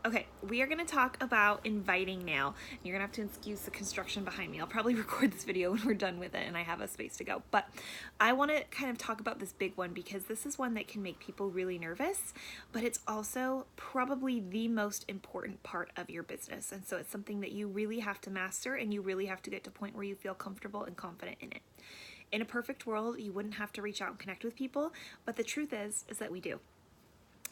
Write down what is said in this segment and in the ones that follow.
Okay, we are going to talk about inviting now. You're going to have to excuse the construction behind me. I'll probably record this video when we're done with it and I have a space to go. But I want to kind of talk about this big one because this is one that can make people really nervous, but it's also probably the most important part of your business. And so it's something that you really have to master and you really have to get to a point where you feel comfortable and confident in it. In a perfect world, you wouldn't have to reach out and connect with people, but the truth is that we do.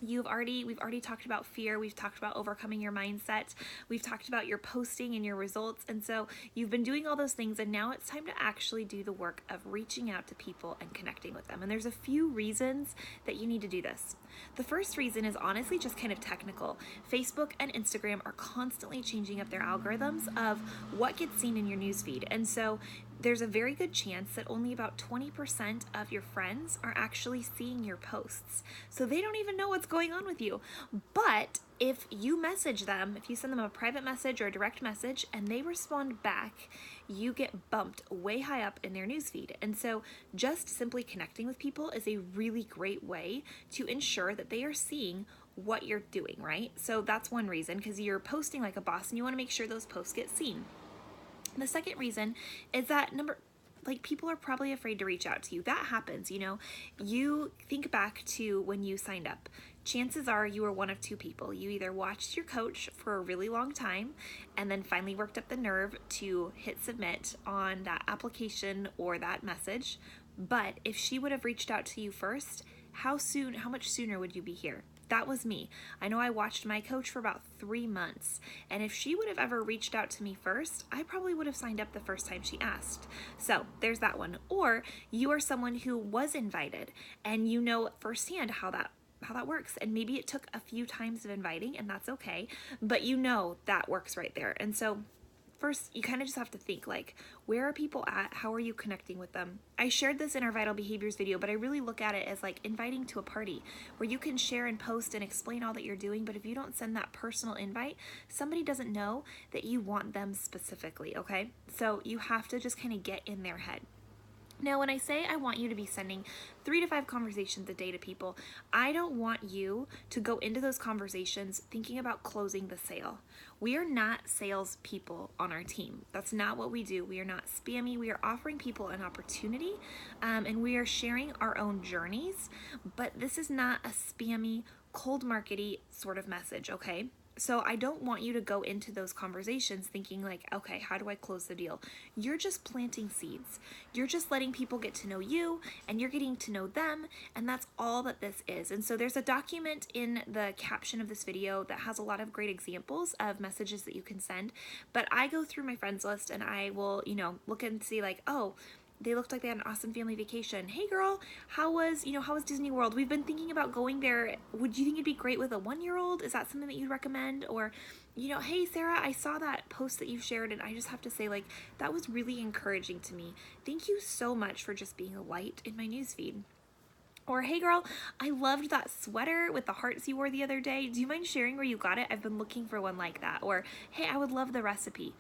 We've already talked about fear. We've talked about overcoming your mindset. We've talked about your posting and your results. And so you've been doing all those things, and now it's time to actually do the work of reaching out to people and connecting with them. And there's a few reasons that you need to do this. The first reason is honestly just kind of technical. Facebook and Instagram are constantly changing up their algorithms of what gets seen in your newsfeed. And so there's a very good chance that only about 20% of your friends are actually seeing your posts. So they don't even know what's going on with you. But if you message them, if you send them a private message or a direct message and they respond back, you get bumped way high up in their newsfeed. And so just simply connecting with people is a really great way to ensure that they are seeing what you're doing, right? So that's one reason, because you're posting like a boss and you want to make sure those posts get seen. The second reason is that people are probably afraid to reach out to you. That happens, You think back to when you signed up. Chances are you were one of two people. You either watched your coach for a really long time and then finally worked up the nerve to hit submit on that application or that message. But if she would have reached out to you first, how much sooner would you be here? That was me. I know I watched my coach for about 3 months, and if she would have ever reached out to me first, I probably would have signed up the first time she asked. So there's that one. Or you are someone who was invited and you know firsthand how that works, and maybe it took a few times of inviting, and that's okay, but you know that works right there. And so first, you kind of just have to think, like, where are people at? How are you connecting with them? I shared this in our Vital Behaviors video, but I really look at it as like inviting to a party where you can share and post and explain all that you're doing, but if you don't send that personal invite, somebody doesn't know that you want them specifically, okay? So you have to just kind of get in their head. Now, when I say I want you to be sending 3 to 5 conversations a day to people, I don't want you to go into those conversations thinking about closing the sale. We are not sales people on our team. That's not what we do. We are not spammy. We are offering people an opportunity, and we are sharing our own journeys, but this is not a spammy, cold markety sort of message, okay? So I don't want you to go into those conversations thinking like, okay, how do I close the deal? You're just planting seeds. You're just letting people get to know you and you're getting to know them, and that's all that this is. And so there's a document in the caption of this video that has a lot of great examples of messages that you can send, but I go through my friends list and I will, look and see like, oh, they looked like they had an awesome family vacation. Hey girl, how was Disney World? We've been thinking about going there. Would you think it'd be great with a 1-year-old? Is that something that you'd recommend? Or, hey Sarah, I saw that post that you shared and I just have to say, like, that was really encouraging to me. Thank you so much for just being a light in my newsfeed. Or, hey girl, I loved that sweater with the hearts you wore the other day. Do you mind sharing where you got it? I've been looking for one like that. Or, hey, I would love the recipe.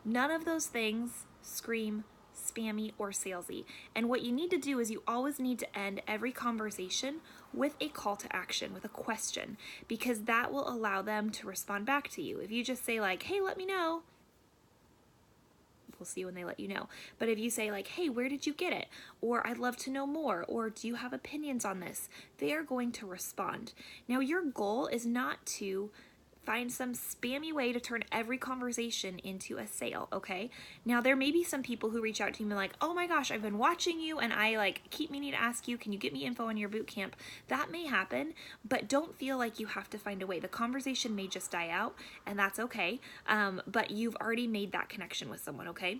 None of those things scream spammy or salesy. And what you need to do is you always need to end every conversation with a call to action, with a question, because that will allow them to respond back to you. If you just say like, hey, let me know, we'll see when they let you know. But if you say like, hey, where did you get it? Or I'd love to know more. Or do you have opinions on this? They are going to respond. Now, your goal is not to find some spammy way to turn every conversation into a sale, okay? Now, there may be some people who reach out to me like, oh my gosh, I've been watching you and I keep meaning to ask you, can you get me info on your boot camp? That may happen, but don't feel like you have to find a way. The conversation may just die out and that's okay, but you've already made that connection with someone, okay?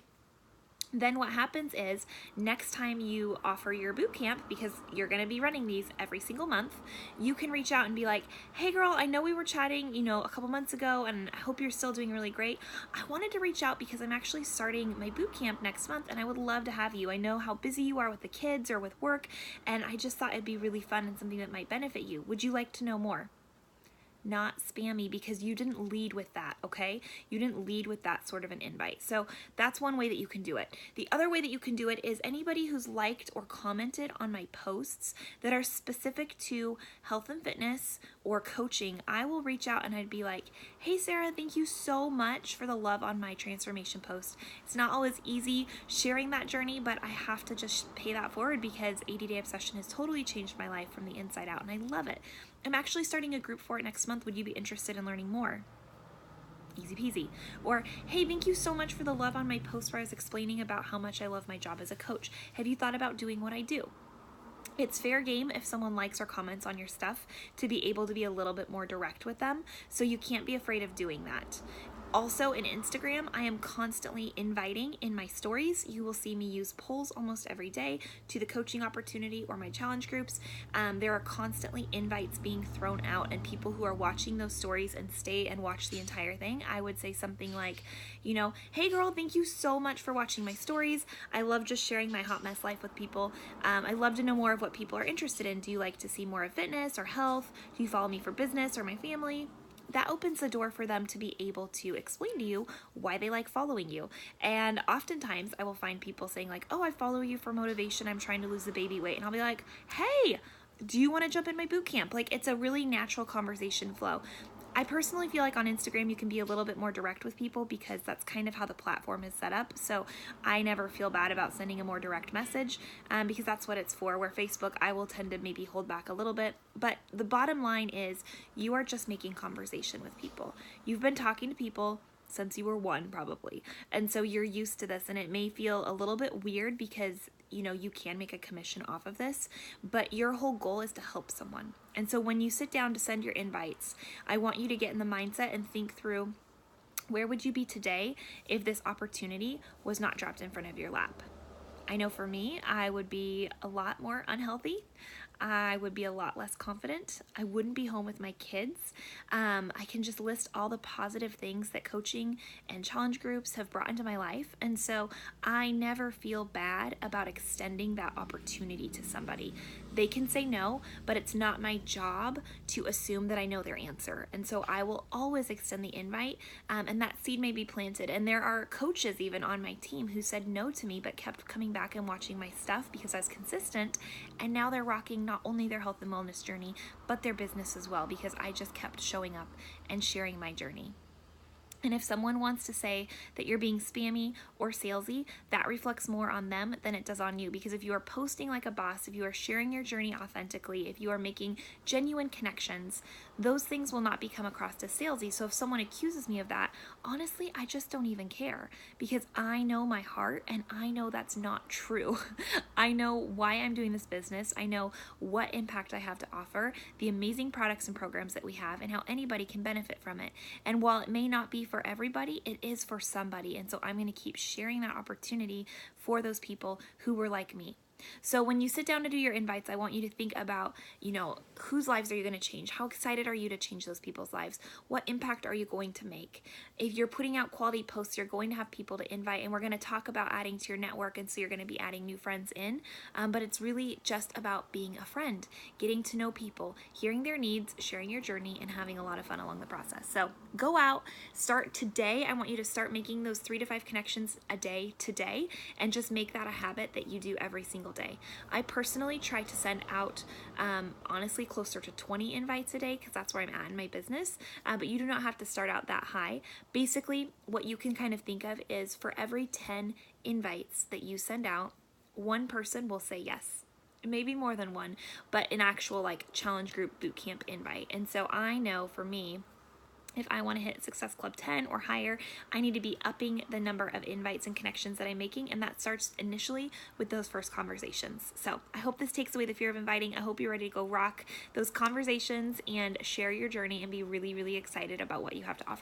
Then what happens is next time you offer your boot camp, because you're going to be running these every single month, you can reach out and be like, hey girl, I know we were chatting, a couple months ago, and I hope you're still doing really great. I wanted to reach out because I'm actually starting my boot camp next month and I would love to have you. I know how busy you are with the kids or with work, and I just thought it'd be really fun and something that might benefit you. Would you like to know more? not spammy, because you didn't lead with that, okay? You didn't lead with that sort of an invite. So that's one way that you can do it. The other way that you can do it is anybody who's liked or commented on my posts that are specific to health and fitness or coaching, I will reach out and I'd be like, hey Sarah, thank you so much for the love on my transformation post. It's not always easy sharing that journey, but I have to just pay that forward because 80-Day Obsession has totally changed my life from the inside out, and I love it. I'm actually starting a group for it next month. Would you be interested in learning more? Easy peasy. Or, hey, thank you so much for the love on my post where I was explaining about how much I love my job as a coach. Have you thought about doing what I do? It's fair game if someone likes or comments on your stuff to be able to be a little bit more direct with them, so you can't be afraid of doing that. Also in Instagram, I am constantly inviting in my stories. You will see me use polls almost every day to the coaching opportunity or my challenge groups. There are constantly invites being thrown out, and people who are watching those stories and stay and watch the entire thing, I would say something like, you know, hey girl, thank you so much for watching my stories. I love just sharing my hot mess life with people. I love to know more of what people are interested in. Do you like to see more of fitness or health? Do you follow me for business or my family? That opens the door for them to be able to explain to you why they like following you. And oftentimes I will find people saying like, oh, I follow you for motivation. I'm trying to lose the baby weight. And I'll be like, hey, do you want to jump in my boot camp? Like, it's a really natural conversation flow. I personally feel like on Instagram you can be a little bit more direct with people because that's kind of how the platform is set up. So I never feel bad about sending a more direct message because that's what it's for. Where Facebook, I will tend to maybe hold back a little bit. But the bottom line is you are just making conversation with people. You've been talking to people since you were 1 probably. And so you're used to this, and it may feel a little bit weird because you know you can make a commission off of this, but your whole goal is to help someone. And so when you sit down to send your invites, I want you to get in the mindset and think through, where would you be today if this opportunity was not dropped in front of your lap? I know for me, I would be a lot more unhealthy. I would be a lot less confident. I wouldn't be home with my kids. I can just list all the positive things that coaching and challenge groups have brought into my life. And so I never feel bad about extending that opportunity to somebody. They can say no, but it's not my job to assume that I know their answer. And so I will always extend the invite, and that seed may be planted. And there are coaches even on my team who said no to me, but kept coming back and watching my stuff because I was consistent. And now they're rocking not only their health and wellness journey, but their business as well, because I just kept showing up and sharing my journey. And if someone wants to say that you're being spammy or salesy, that reflects more on them than it does on you. Because if you are posting like a boss, if you are sharing your journey authentically, if you are making genuine connections, those things will not be come across as salesy. So if someone accuses me of that, honestly, I just don't even care, because I know my heart and I know that's not true. I know why I'm doing this business. I know what impact I have to offer, the amazing products and programs that we have, and how anybody can benefit from it. And while it may not be for everybody, it is for somebody. And so I'm going to keep sharing that opportunity for those people who were like me. So when you sit down to do your invites, I want you to think about, you know, whose lives are you going to change? How excited are you to change those people's lives? What impact are you going to make? If you're putting out quality posts, you're going to have people to invite, and we're going to talk about adding to your network, and so you're going to be adding new friends in. But it's really just about being a friend, getting to know people, hearing their needs, sharing your journey, and having a lot of fun along the process. So go out, start today. I want you to start making those 3 to 5 connections a day today, and just make that a habit that you do every single day. I personally try to send out honestly closer to 20 invites a day, because that's where I'm at in my business, but you do not have to start out that high. Basically, what you can kind of think of is for every 10 invites that you send out, one person will say yes. Maybe more than one, but an actual like challenge group bootcamp invite. And so I know for me, if I want to hit Success Club 10 or higher, I need to be upping the number of invites and connections that I'm making, and that starts initially with those first conversations. So I hope this takes away the fear of inviting. I hope you're ready to go rock those conversations and share your journey and be really, really excited about what you have to offer.